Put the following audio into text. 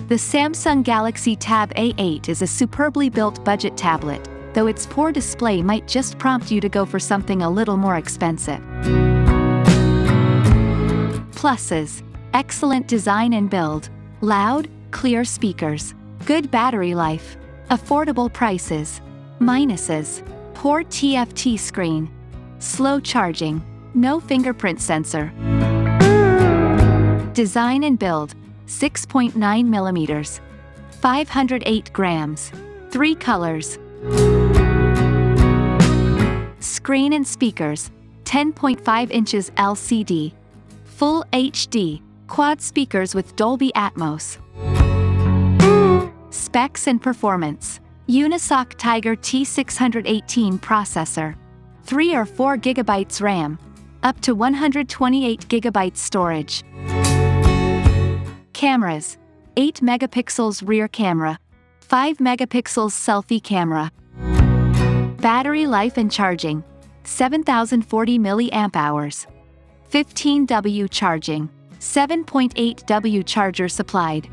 The Samsung Galaxy Tab A8 is a superbly built budget tablet, though its poor display might just prompt you to go for something a little more expensive. Pluses: excellent design and build, loud, clear speakers, good battery life, affordable prices. Minuses: poor TFT screen, slow charging, no fingerprint sensor. Design and build: 6.9 mm, 508 grams, 3 colors. Screen and speakers: 10.5 inches LCD, Full HD, quad speakers with Dolby Atmos. Specs and performance: Unisoc Tiger T618 processor, 3 or 4 GB RAM, up to 128 GB storage. Cameras: 8 megapixels rear camera, 5 megapixels selfie camera. Battery life and charging: 7040 mAh, 15W charging, 7.8W charger supplied.